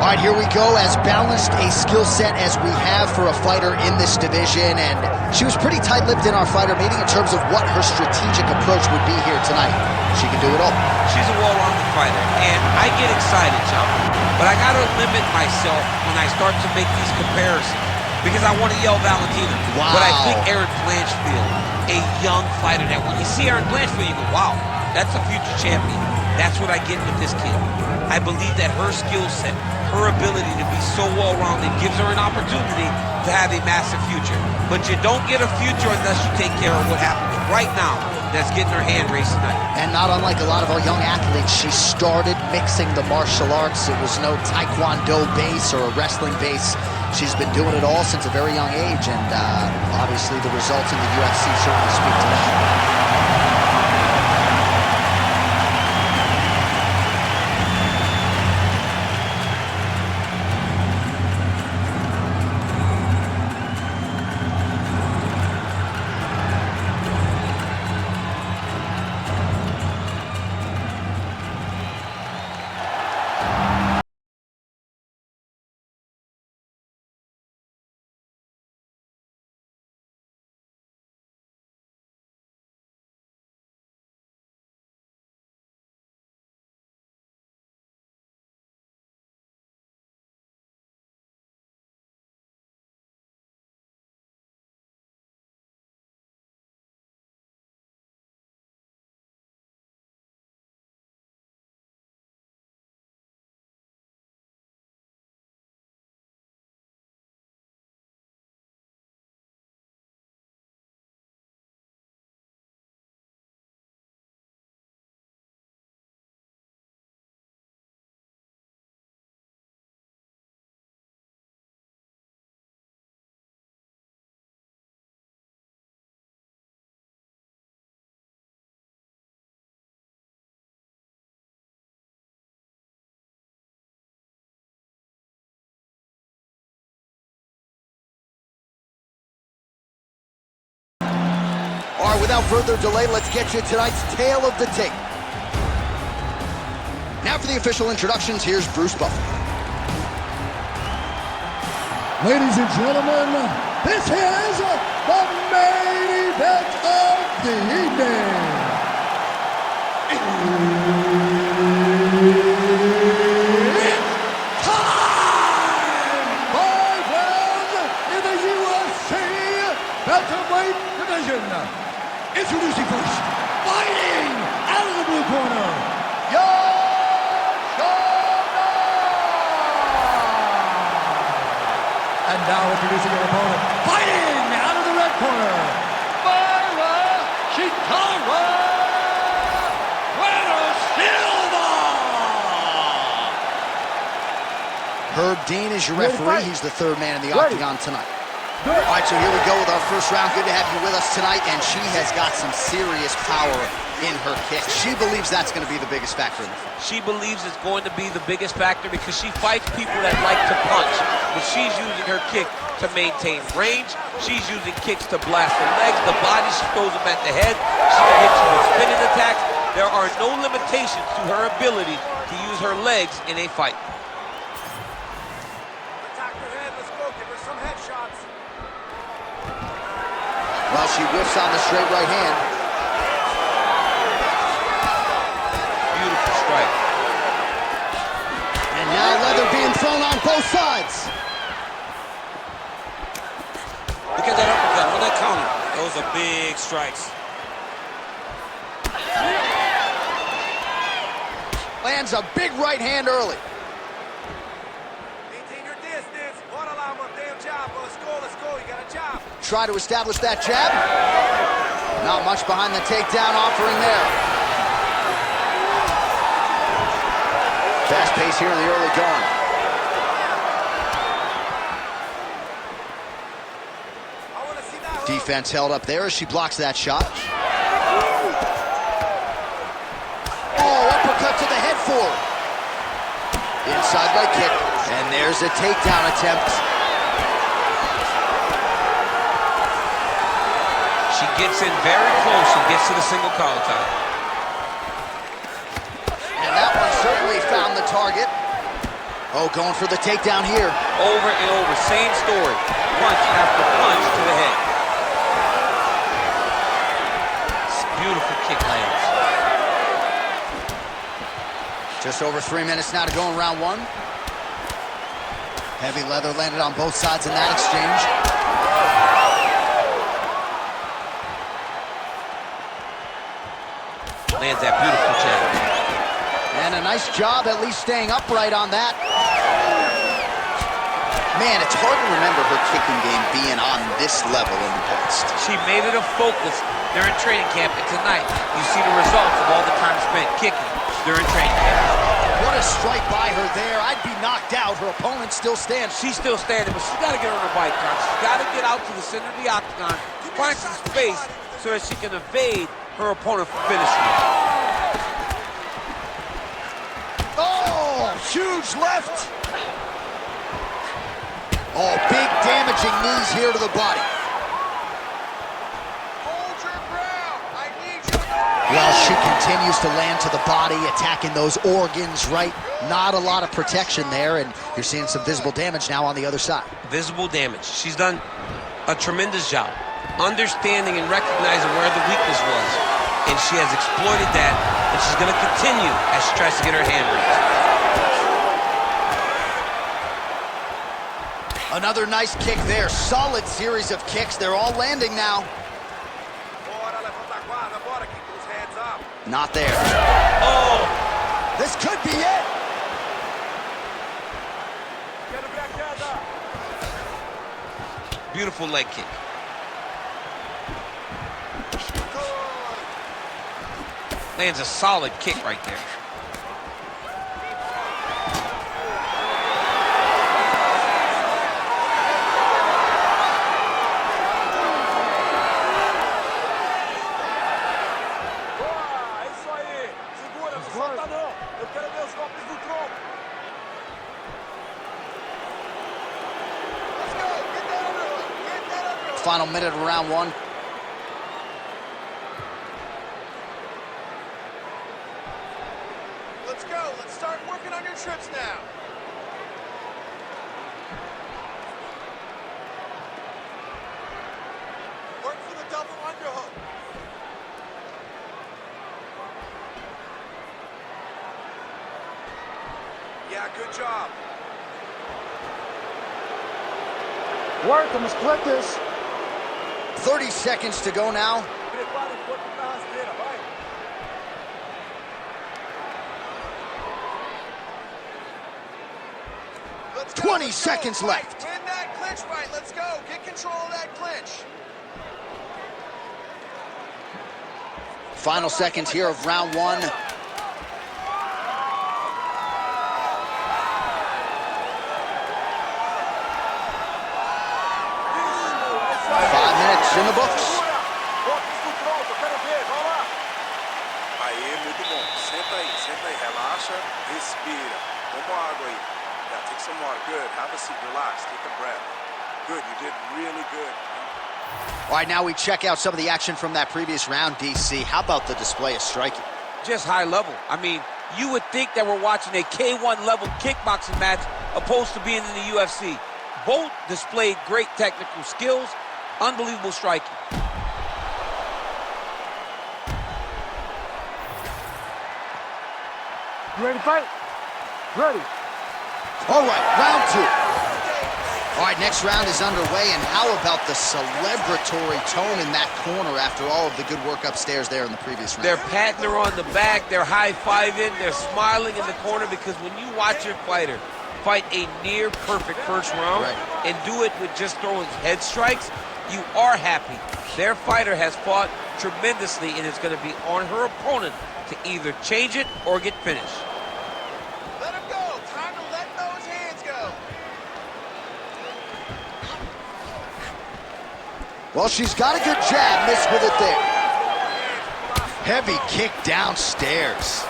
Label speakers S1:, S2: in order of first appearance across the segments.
S1: All right, here we go. As balanced a skill set as we have for a fighter in this division, and she was pretty tight-lipped in our fighter meeting in terms of what her strategic approach would be here tonight. She can do it all.
S2: She's a well-rounded fighter, and I get excited, Joe. But I gotta limit myself when I start to make these comparisons because I want to yell Valentina.
S1: Wow.
S2: But I think Erin Blanchfield, a young fighter, that when you see Erin Blanchfield, you go, wow, that's a future champion. That's what I get with this kid. I believe that her skill set, her ability to be so well-rounded gives her an opportunity to have a massive future. But you don't get a future unless you take care of what happens right now that's getting her hand raised tonight.
S1: And not unlike a lot of our young athletes, she started mixing the martial arts. It was no taekwondo base or a wrestling base. She's been doing it all since a very young age, and obviously the results in the UFC certainly speak to that. All right, without further delay, let's get you tonight's tale of the tape. Now for the official introductions, here's Bruce Buffer.
S3: Ladies and gentlemen, this is the main event of the evening. It's time! 5 rounds in the UFC Bantamweight division. Introducing first, fighting out of the blue corner, Xiaonan. And now introducing your opponent, fighting out of the red corner, Mayra Bueno, Silva.
S1: Herb Dean is your referee. He's the third man in the octagon tonight. All right, so here we go with our first round. Good to have you with us tonight, and she has got some serious power in her kick. She believes that's going to be the biggest factor in the fight.
S2: She believes it's going to be the biggest factor because she fights people that like to punch, but she's using her kick to maintain range. She's using kicks to blast the legs, the body. She throws them at the head. She can hit you with spinning attacks. There are no limitations to her ability to use her legs in a fight.
S1: Well, she whiffs on the straight right hand.
S2: Beautiful strike.
S1: And now leather being thrown on both sides.
S2: Look at that uppercut on that counter. Those are big strikes.
S1: Lands a big right hand early.
S4: Maintain your distance. Water line one damn job. Let's go. You got a job.
S1: Try to establish that jab. Not much behind the takedown offering there. Fast pace here in the early going. Defense held up there as she blocks that shot. Oh, uppercut to the head forward. Inside leg kick. And there's a takedown attempt.
S2: She gets in very close and gets to the single collar tie.
S1: And that one certainly found the target. Oh, going for the takedown here.
S2: Over and over, same story. Punch after punch to the head. Beautiful kick lands.
S1: Just over 3 minutes now to go in round one. Heavy leather landed on both sides in that exchange.
S2: Lands that beautiful jab.
S1: And a nice job at least staying upright on that. Man, it's hard to remember her kicking game being on this level in the past.
S2: She made it a focus during training camp, and tonight you see the results of all the time spent kicking during training camp.
S1: What a strike by her there. I'd be knocked out. Her opponent still stands.
S2: She's still standing, but she's got to get on her bike, John. She's got to get out to the center of the octagon, find some space so that she can evade her opponent from finishing.
S1: Oh, huge left. Oh, big damaging knees here to the body.
S4: Hold your ground. I need you.
S1: Well, she continues to land to the body, attacking those organs, right? Not a lot of protection there, and you're seeing some visible damage now on the other side.
S2: Visible damage. She's done a tremendous job understanding and recognizing where the weakness was, and she has exploited that, and she's going to continue as she tries to get her hand raised.
S1: Another nice kick there. Solid series of kicks. They're all landing now.
S4: Bora, levanta a guarda, bora, keep those hands up.
S1: Not there.
S2: Oh!
S1: This could be it.
S4: Quero ver a queda.
S2: Beautiful leg kick. Lands a solid kick right there.
S4: Boa, isso aí. Segura, não solta não. Eu quero ver os golpes do tronco. Let's go. Get that underhook. Get that underhook.
S1: Final minute of round one.
S4: Let's go. Let's start working on your trips now. Work for the double underhook. Yeah, good job.
S3: Work, I'm gonna split this.
S1: 30 seconds to go now.
S4: Prepara o corpo pra rasteira, vai. Let's go,
S1: 20
S4: let's go.
S1: seconds
S4: Fight.
S1: left.
S4: Win that clinch fight. Let's go. Get control of that clinch.
S1: Final seconds here of round one. 5 minutes in the books.
S4: Golpes do tronco, quero ver, vamos lá. Aí, muito bom. Senta aí, relaxa, respira. Toma água aí. Yeah, take some water. Good. Have a seat. Relax. Take a breath. Good. You did really good.
S1: All right, now we check out some of the action from that previous round, DC. How about the display of striking?
S2: Just high level. I mean, you would think that we're watching a K1 level kickboxing match opposed to being in the UFC. Both displayed great technical skills, unbelievable striking.
S3: You ready to fight? Ready.
S1: All right, round two. All right, next round is underway, and how about the celebratory tone in that corner after all of the good work upstairs there in the previous round?
S2: They're patting her on the back, they're high-fiving, they're smiling in the corner, because when you watch your fighter fight a near-perfect first round and do it with just throwing head strikes, you are happy. Their fighter has fought tremendously, and it's going to be on her opponent to either change it or get finished.
S4: Let him go. Time to let those hands go.
S1: Well, she's got a good jab, missed with it there. Heavy kick downstairs.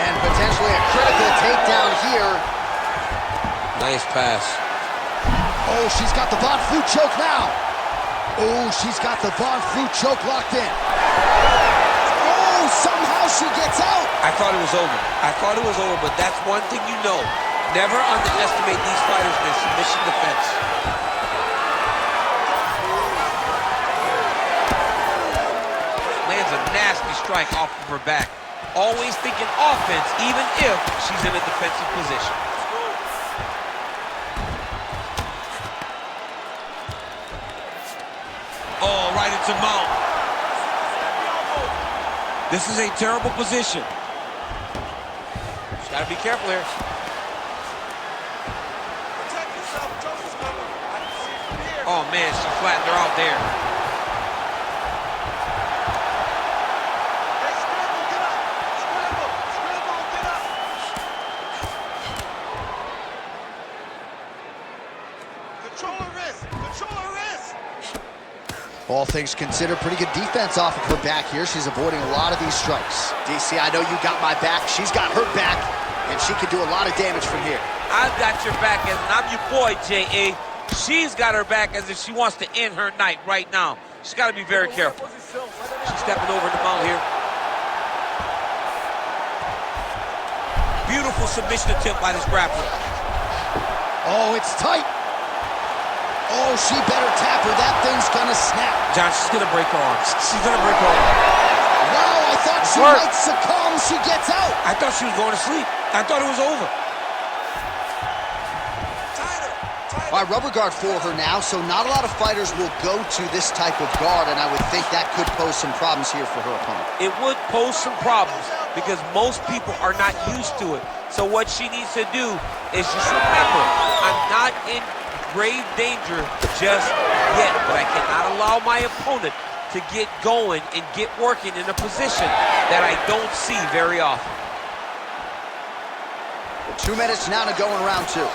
S1: And potentially a critical takedown here.
S2: Nice pass.
S1: Oh, she's got the Von Flue choke now. Oh, she's got the Von Flue choke locked in. Oh, somehow she gets out.
S2: I thought it was over. I thought it was over, but that's one thing you know. Never underestimate these fighters in submission defense. Lands a nasty strike off of her back. Always thinking offense, even if she's in a defensive position. Oh, right into mount. This is a terrible position. She's got to be careful here. Oh, man, she flattened her out there.
S1: All things considered, pretty good defense off of her back here. She's avoiding a lot of these strikes. DC, I know you got my back. She's got her back, and she can do a lot of damage from here.
S2: I've got your back, and I'm your boy, J.A. She's got her back as if she wants to end her night right now. She's got to be very careful. She's stepping over the mount here. Beautiful submission attempt by this grappler.
S1: Oh, it's tight. Oh, she better tap her. That thing's gonna snap.
S2: John, she's gonna break her arm. She's gonna break her arm.
S1: Wow, I thought she might succumb. She gets out.
S2: I thought she was going to sleep. I thought it was over.
S1: All right, rubber guard for her now, so not a lot of fighters will go to this type of guard, and I would think that could pose some problems here for her opponent.
S2: It would pose some problems because most people are not used to it. So what she needs to do is just remember, I'm not in grave danger just yet, but I cannot allow my opponent to get going and get working in a position that I don't see very often.
S1: 2 minutes now to go in round 2.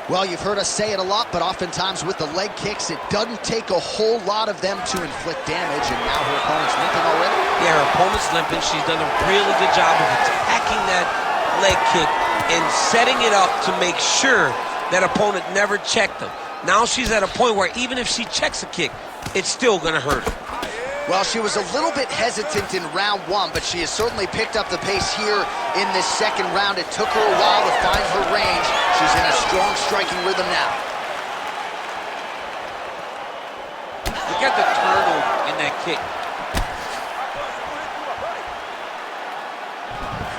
S1: Well, you've heard us say it a lot, but oftentimes with the leg kicks, it doesn't take a whole lot of them to inflict damage, and now her opponent's limping already.
S2: Yeah, her opponent's limping. She's done a really good job of attacking that leg kick and setting it up to make sure that opponent never checked them. Now she's at a point where even if she checks a kick, it's still gonna hurt her.
S1: Well, she was a little bit hesitant in round 1, but she has certainly picked up the pace here in this second round. It took her a while to find her range. She's in a strong striking rhythm now.
S2: Look at the turnover in that kick.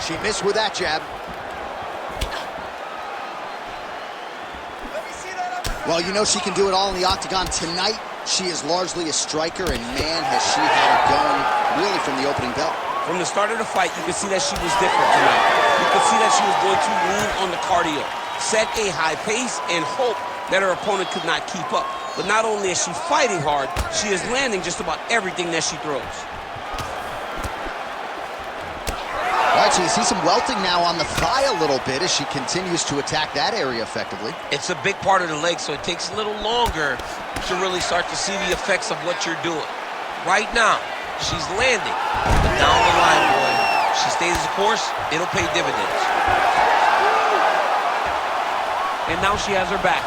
S1: She missed with that jab. Well, you know she can do it all in the octagon tonight. She is largely a striker, and man, has she had it going really from the opening bell.
S2: From the start of the fight, you could see that she was different tonight. You could see that she was going to lean on the cardio, set a high pace, and hope that her opponent could not keep up. But not only is she fighting hard, she is landing just about everything that she throws.
S1: All right, so you see some welting now on the thigh a little bit as she continues to attack that area effectively.
S2: It's a big part of the leg, so it takes a little longer to really start to see the effects of what you're doing. Right now, she's landing, but down the line, boy, she stays the course, it'll pay dividends. And now she has her back.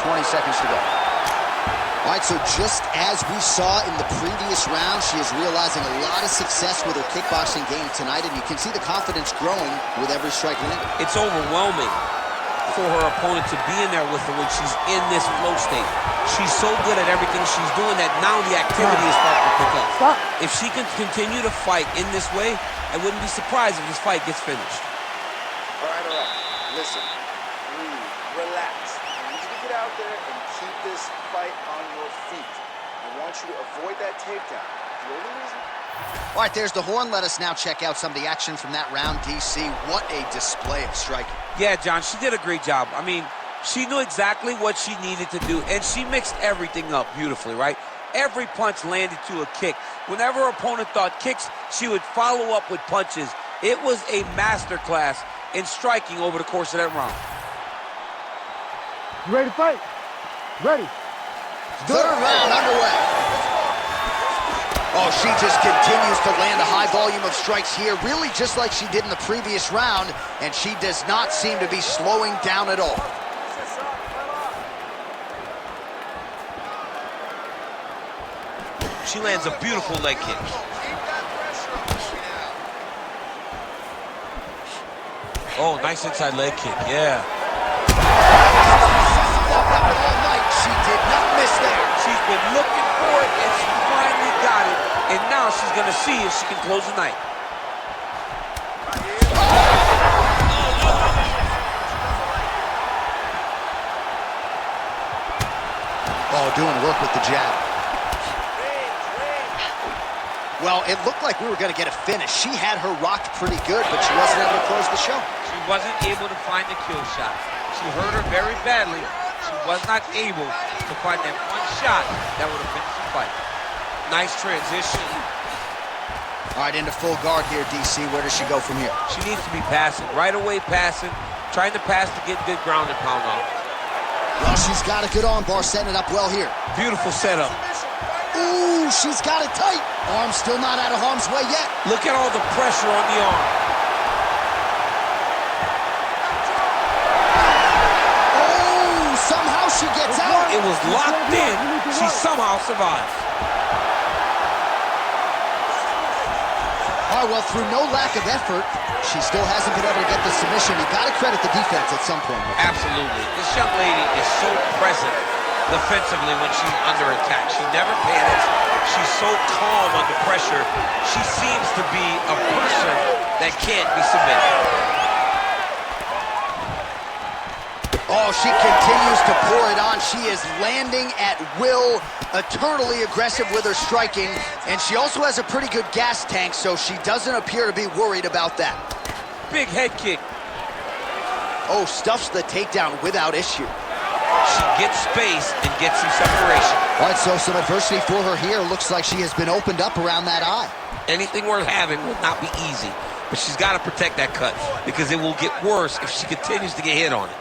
S1: 20 seconds to go. All right, so just as we saw in the previous round, she is realizing a lot of success with her kickboxing game tonight, and you can see the confidence growing with every strike landed.
S2: It's overwhelming for her opponent to be in there with her when she's in this flow state. She's so good at everything she's doing that now the activity is starting to pick up.
S3: Stop.
S2: If she can continue to fight in this way, I wouldn't be surprised if this fight gets finished.
S5: All right. Listen, breathe, relax. I need you to get out there and keep this fight on your feet. I want you to avoid that takedown. The only reason...
S1: All right, there's the horn. Let us now check out some of the action from that round, DC. What a display of striking.
S2: Yeah, John, she did a great job. I mean, she knew exactly what she needed to do, and she mixed everything up beautifully, right? Every punch landed to a kick. Whenever her opponent thought kicks, she would follow up with punches. It was a masterclass in striking over the course of that round.
S3: You ready to fight? Ready.
S1: Third round underway. Oh, she just continues to land a high volume of strikes here, really just like she did in the previous round, and she does not seem to be slowing down at all.
S2: She lands a beautiful leg kick. Oh, nice inside leg kick, yeah.
S1: She did not miss there.
S2: She's been looking for it, and she finally got it. And now she's gonna see if she can close the night.
S1: Oh, doing work with the jab. Well, it looked like we were going to get a finish. She had her rocked pretty good, but she wasn't able to close the show.
S2: She wasn't able to find the kill shot. She hurt her very badly. She was not able to find that one shot that would have finished the fight. Nice transition.
S1: All right, into full guard here, DC. Where does she go from here?
S2: She needs to be passing. Right away passing. Trying to pass to get good ground and pound off.
S1: Well, she's got a good arm bar, setting it up well here.
S2: Beautiful setup.
S1: Ooh, she's got it tight. Arm still not out of harm's way yet.
S2: Look at all the pressure on the arm.
S1: Oh, somehow she gets out.
S2: It was locked in. She somehow survives.
S1: All right, well, through no lack of effort, she still hasn't been able to get the submission. You got to credit the defense at some point.
S2: Absolutely. This young lady is so present defensively when she's under attack. She never panics. She's so calm under pressure. She seems to be a person that can't be submitted.
S1: Oh, she continues to pour it on. She is landing at will, eternally aggressive with her striking, and she also has a pretty good gas tank, so she doesn't appear to be worried about that.
S2: Big head kick.
S1: Oh, stuffs the takedown without issue.
S2: She gets space and gets some separation.
S1: All right, so some adversity for her here. Looks like she has been opened up around that eye.
S2: Anything worth having will not be easy, but she's got to protect that cut because it will get worse if she continues to get hit on it.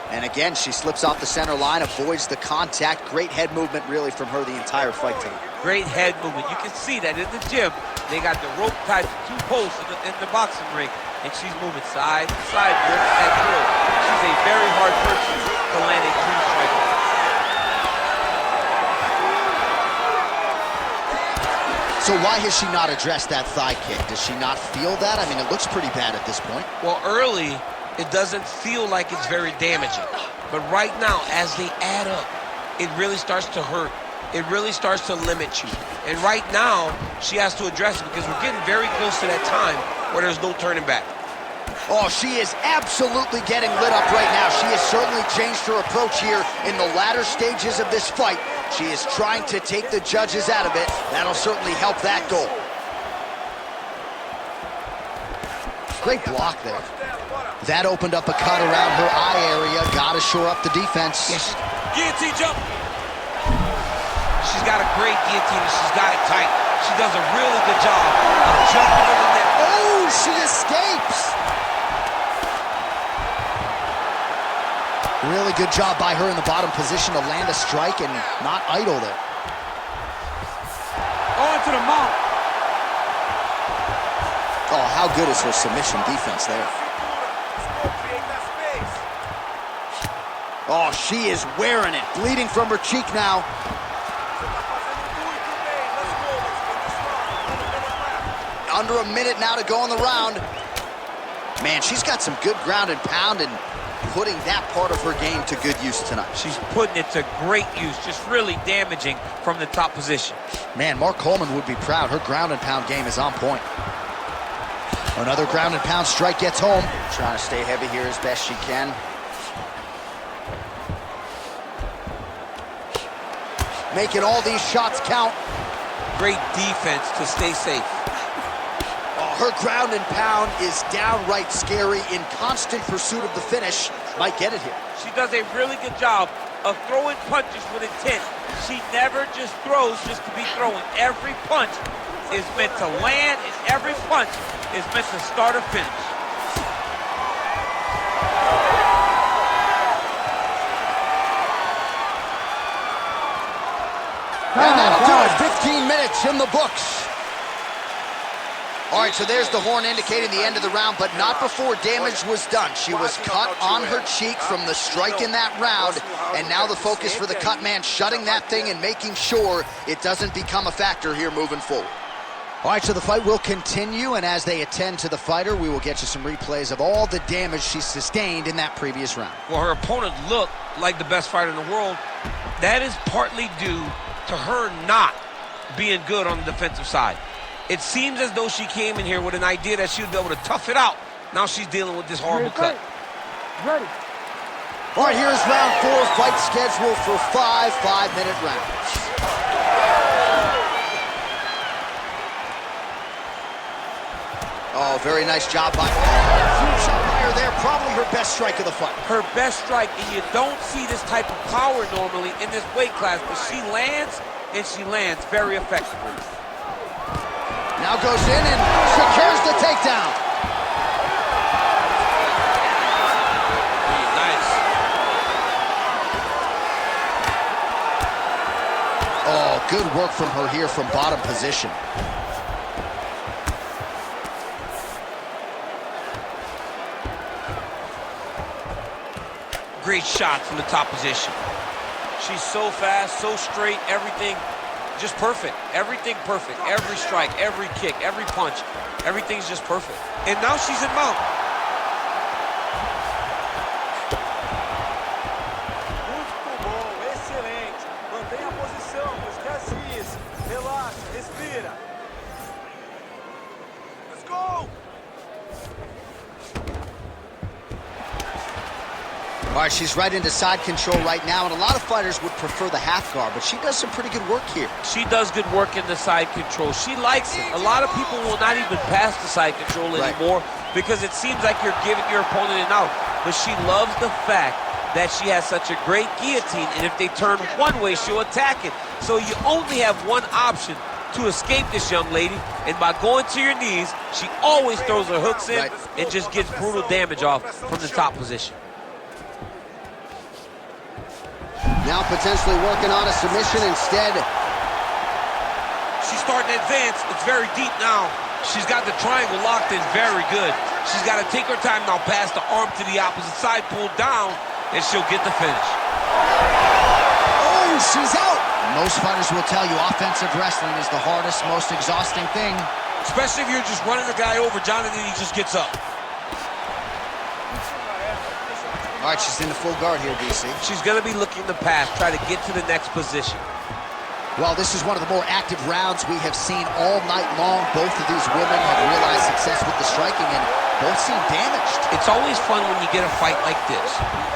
S1: And again, she slips off the center line, avoids the contact. Great head movement, really, from her the entire fight tonight.
S2: Great head movement. You can see that in the gym. They got the rope tied to two posts in the boxing ring, and she's moving side to side with that throw. She's a very hard person to land a clean strike on.
S1: So why has she not addressed that thigh kick? Does she not feel that? I mean, it looks pretty bad at this point.
S2: Well, early, it doesn't feel like it's very damaging. But right now, as they add up, it really starts to hurt. It really starts to limit you. And right now, she has to address it because we're getting very close to that time where there's no turning back.
S1: Oh, she is absolutely getting lit up right now. She has certainly changed her approach here in the latter stages of this fight. She is trying to take the judges out of it. That'll certainly help that goal. Great block there. That opened up a cut around her eye area. Got to shore up the defense.
S2: Yes. Guillotine jump. She's got a great guillotine. She's got it tight. She does a really good job of jumping in the net.
S1: Oh, she escapes. Really good job by her in the bottom position to land a strike and not idle there.
S2: On to the mount.
S1: Oh, how good is her submission defense there? Oh, she is wearing it. Bleeding from her cheek now. Under a minute now to go in the round. Man, she's got some good ground and pound and putting that part of her game to good use tonight.
S2: She's putting it to great use, just really damaging from the top position.
S1: Man, Mark Coleman would be proud. Her ground and pound game is on point. Another ground and pound strike gets home. Trying to stay heavy here as best she can. Making all these shots count.
S2: Great defense to stay safe.
S1: Oh, her ground and pound is downright scary, in constant pursuit of the finish. Might get it here.
S2: She does a really good job of throwing punches with intent. She never just throws just to be throwing. Every punch is meant to land, and every punch is meant to start or finish.
S1: And that'll do it. 15 minutes in the books. All right, so there's the horn indicating the end of the round, but not before damage was done. She was cut on her cheek from the strike in that round, and now the focus for the cut man, shutting that thing and making sure it doesn't become a factor here moving forward. All right, so the fight will continue, and as they attend to the fighter, we will get you some replays of all the damage she sustained in that previous round.
S2: Well, her opponent looked like the best fighter in the world. That is partly due to her not being good on the defensive side. It seems as though she came in here with an idea that she would be able to tough it out. Now she's dealing with this horrible cut.
S3: Ready.
S1: All right, here's round 4, fight scheduled for 5 5-minute rounds. Oh, very nice job by huge shot by her there. Probably her best strike of the fight.
S2: Her best strike, and you don't see this type of power normally in this weight class, but she lands, and she lands very effectively.
S1: Now goes in and secures the takedown.
S2: Nice.
S1: Oh, good work from her here from bottom position.
S2: Great shot from the top position. She's so fast, so straight, everything just perfect. Everything perfect. Every strike, every kick, every punch, everything's just perfect. And now she's in mount.
S6: Muito bom, excelente. Mantenha a posição, não esquece isso. Relaxa, respira.
S4: Let's go!
S1: All right, she's right into side control right now, and a lot of fighters would prefer the half guard, but she does some pretty good work here.
S2: She does good work in the side control. She likes it. A lot of people will not even pass the side control anymore because it seems like you're giving your opponent an out. But she loves the fact that she has such a great guillotine, and if they turn one way, she'll attack it. So you only have one option to escape this young lady, and by going to your knees, she always throws her hooks in and just gets brutal damage off from the top position.
S1: Now potentially working on a submission instead.
S2: She's starting to advance. It's very deep now. She's got the triangle locked in very good. She's got to take her time now, pass the arm to the opposite side, pull down, and she'll get the finish.
S1: Oh, she's out. Most fighters will tell you offensive wrestling is the hardest, most exhausting thing.
S2: Especially if you're just running the guy over, John, and then he just gets up.
S1: All right, she's in the full guard here, DC.
S2: She's going to be looking to pass, try to get to the next position.
S1: Well, this is one of the more active rounds we have seen all night long. Both of these women have realized success with the striking, and both seem damaged.
S2: It's always fun when you get a fight like this,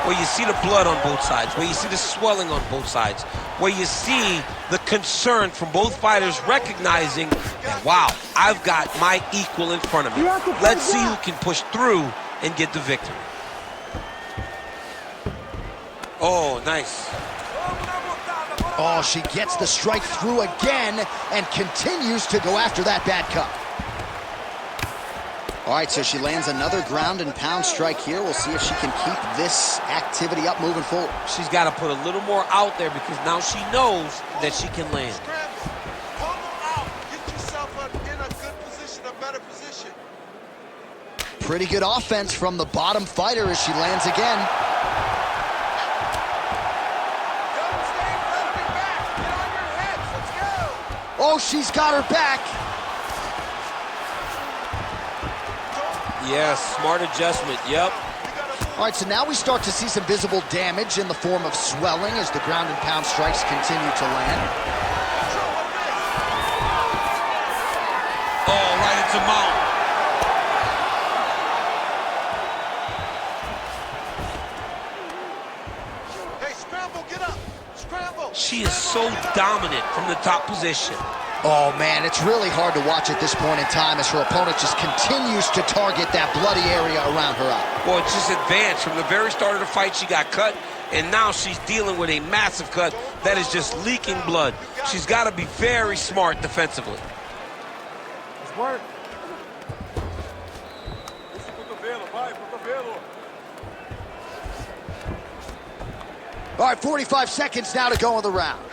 S2: where you see the blood on both sides, where you see the swelling on both sides, where you see the concern from both fighters recognizing that, wow, I've got my equal in front of me. Let's see who can push through and get the victory. Oh, nice.
S1: Oh, she gets the strike through again and continues to go after that bad cut. All right, so she lands another ground and pound strike here. We'll see if she can keep this activity up moving forward.
S2: She's got to put a little more out there because now she knows that she can land.
S6: Pull out. Get yourself in a good position, a better position.
S1: Pretty good offense from the bottom fighter as she lands again. Oh, she's got her back.
S2: Yes, smart adjustment, yep.
S1: All right, so now we start to see some visible damage in the form of swelling as the ground and pound strikes continue to land.
S2: Oh, right into mount.
S6: Hey, scramble, get up. Scramble.
S2: She is so dominant from the top position.
S1: Oh, man, it's really hard to watch at this point in time as her opponent just continues to target that bloody area around her eye.
S2: Well, it's just advanced. From the very start of the fight, she got cut, and now she's dealing with a massive cut that is just leaking blood. She's got to be very smart defensively.
S6: It's work. Esse cotovelo, vai, cotovelo.
S1: All right, 45 seconds now to go in the round.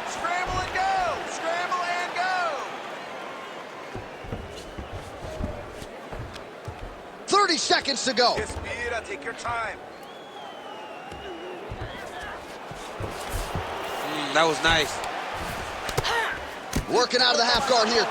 S6: Scramble and go. Scramble
S1: seconds to go.
S4: Respira, take your time.
S2: That was nice.
S1: Working out of the half guard here.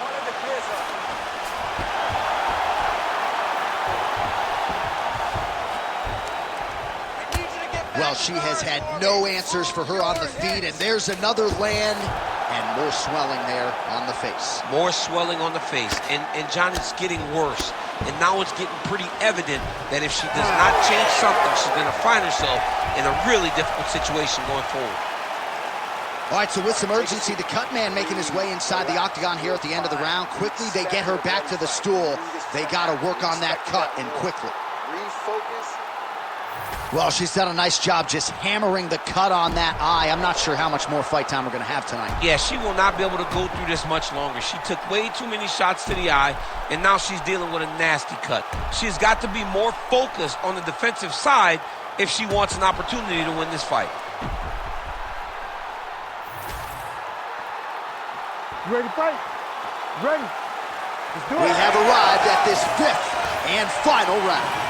S1: Well, she has had no answers for her on the feet, and there's another land, and more swelling there on the face.
S2: More swelling on the face, and John, it's getting worse. And now it's getting pretty evident that if she does not change something, she's going to find herself in a really difficult situation going forward.
S1: All right, so with some urgency, the cut man making his way inside the octagon here at the end of the round. Quickly, they get her back to the stool. They got to work on that cut, and quickly.
S5: Refocus.
S1: Well, she's done a nice job just hammering the cut on that eye. I'm not sure how much more fight time we're going to have tonight.
S2: Yeah, she will not be able to go through this much longer. She took way too many shots to the eye, and now she's dealing with a nasty cut. She's got to be more focused on the defensive side if she wants an opportunity to win this fight.
S6: You ready to fight? Ready? Let's do it.
S1: We have arrived at this fifth and final round.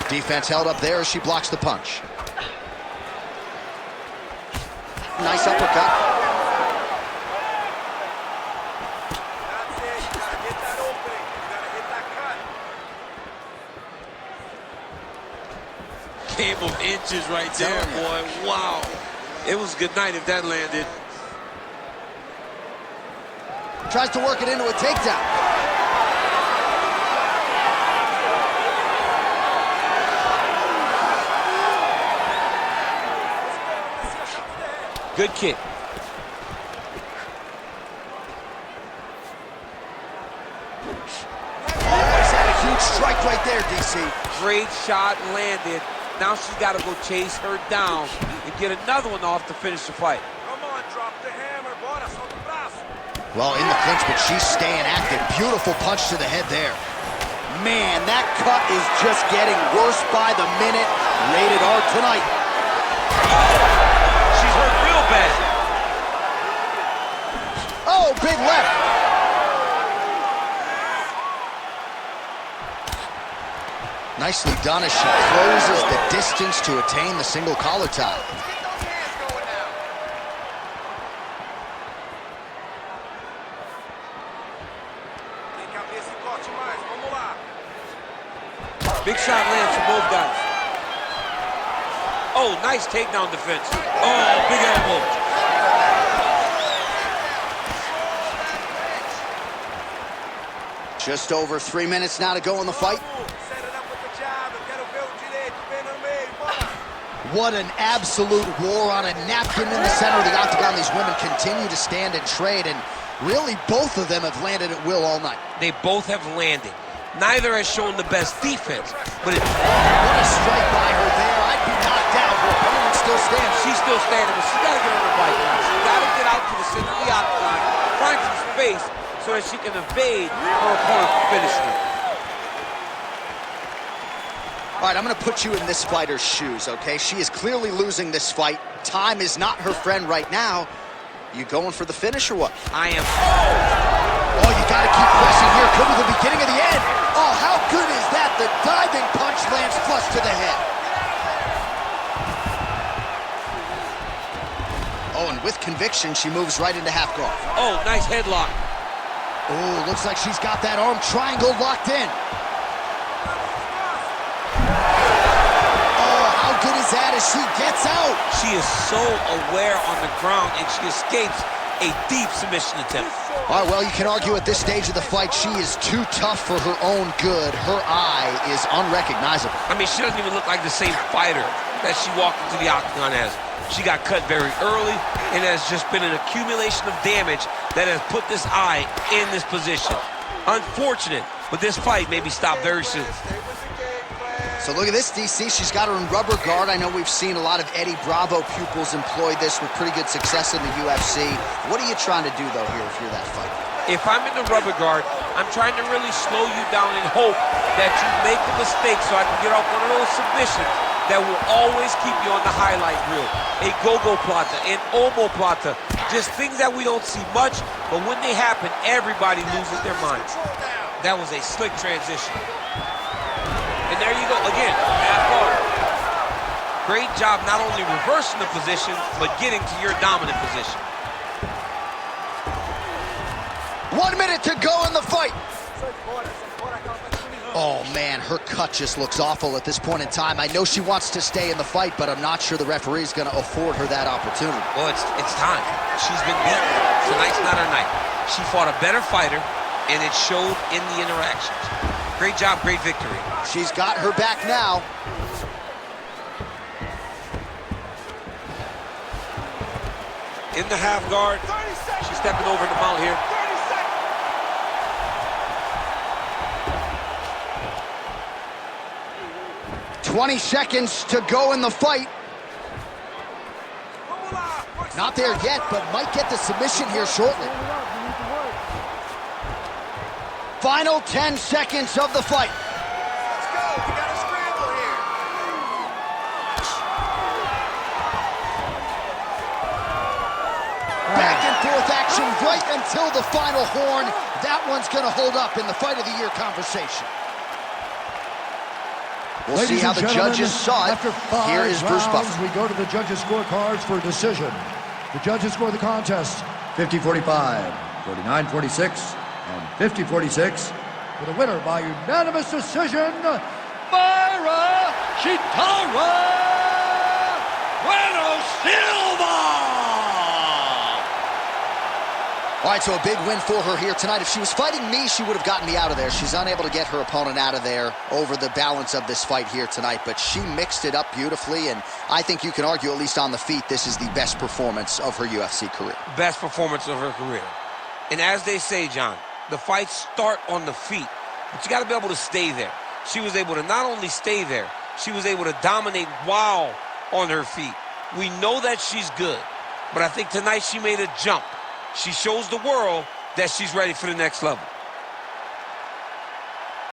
S1: Defense held up there as she blocks the punch. Nice uppercut.
S4: That's it. You gotta hit that opening. You gotta hit that cut.
S2: Game of inches right there, boy. Wow. It was good night if that landed.
S1: Tries to work it into a takedown.
S2: Good kick.
S1: Always had a huge strike right there, DC.
S2: Great shot landed. Now she's got to go chase her down and get another one off to finish the fight.
S4: Come on, drop the hammer. Bora, solta o braço.
S1: Well, in the clinch, but she's staying active. Beautiful punch to the head there. Man, that cut is just getting worse by the minute. Rated R tonight.
S2: She's hurt real bad.
S1: Oh, big left. Nicely done as she closes the distance to attain the single collar tie.
S2: Big shot lands for both guys. Oh, nice takedown defense. Oh, big elbow.
S1: Just over 3 minutes now to go in the fight. What an absolute war on a napkin in the center of the octagon. These women continue to stand and trade, and really both of them have landed at will all night.
S2: They both have landed. Neither has shown the best defense, but
S1: what a strike by her there. I'd be knocked out. Her opponent still stands.
S2: She's still standing, but she's got to get on her bike now. She's got to get out to the center of the octagon, find some space so that she can evade her opponent from finishing her.
S1: All right, I'm going to put you in this fighter's shoes, okay? She is clearly losing this fight. Time is not her friend right now. You going for the finish or what?
S2: I am.
S1: Oh, you got to keep pressing here. Could be the beginning of the end. Oh, how good is that? The diving punch lands flush to the head. Oh, and with conviction, she moves right into half guard.
S2: Oh, nice headlock.
S1: Oh, looks like she's got that arm triangle locked in. Oh, how good is that as she gets out?
S2: She is so aware on the ground, and she escapes a deep submission attempt.
S1: All right, well, you can argue at this stage of the fight, she is too tough for her own good. Her eye is unrecognizable.
S2: I mean, she doesn't even look like the same fighter that she walked into the octagon as. She got cut very early, and has just been an accumulation of damage that has put this eye in this position. Unfortunate, but this fight may be stopped very soon.
S1: So look at this, DC. She's got her in rubber guard. I know we've seen a lot of Eddie Bravo pupils employ this with pretty good success in the UFC. What are you trying to do, though, here if you're that fighter?
S2: If I'm in the rubber guard, I'm trying to really slow you down and hope that you make a mistake so I can get off one of those submissions that will always keep you on the highlight reel. A go-go plata, an omoplata, Just things that we don't see much, but when they happen, everybody loses their mind. That was a slick transition. And there you go, again, half guard. Great job not only reversing the position, but getting to your dominant position.
S1: 1 minute to go in the fight. Oh man, her cut just looks awful at this point in time. I know she wants to stay in the fight, but I'm not sure the referee is going to afford her that opportunity.
S2: Well, it's time. She's been beaten. Tonight's not her night. She fought a better fighter, and it showed in the interactions. Great job, great victory.
S1: She's got her back now.
S2: In the half guard. She's stepping over the mount here.
S1: 20 seconds to go in the fight. Not there yet, but might get the submission here shortly. Final 10 seconds of the fight.
S5: Let's go. We got a scramble here.
S1: Back and forth action right until the final horn. That one's going to hold up in the Fight of the Year conversation. We'll see how the judges saw it.
S3: After 5
S1: Here is Bruce
S3: rounds,
S1: Buffer.
S3: we go to the judges' scorecards for decision. The judges score the contest 50-45, 49-46, and 50-46. For the winner by unanimous decision, Mayra Bueno Silva!
S1: All right, so a big win for her here tonight. If she was fighting me, she would have gotten me out of there. She's unable to get her opponent out of there over the balance of this fight here tonight, but she mixed it up beautifully, and I think you can argue, at least on the feet, this is the best performance of her UFC career.
S2: Best performance of her career. And as they say, John, the fights start on the feet, but you got to be able to stay there. She was able to not only stay there, she was able to dominate while on her feet. We know that she's good, but I think tonight she made a jump. She shows the world that she's ready for the next level.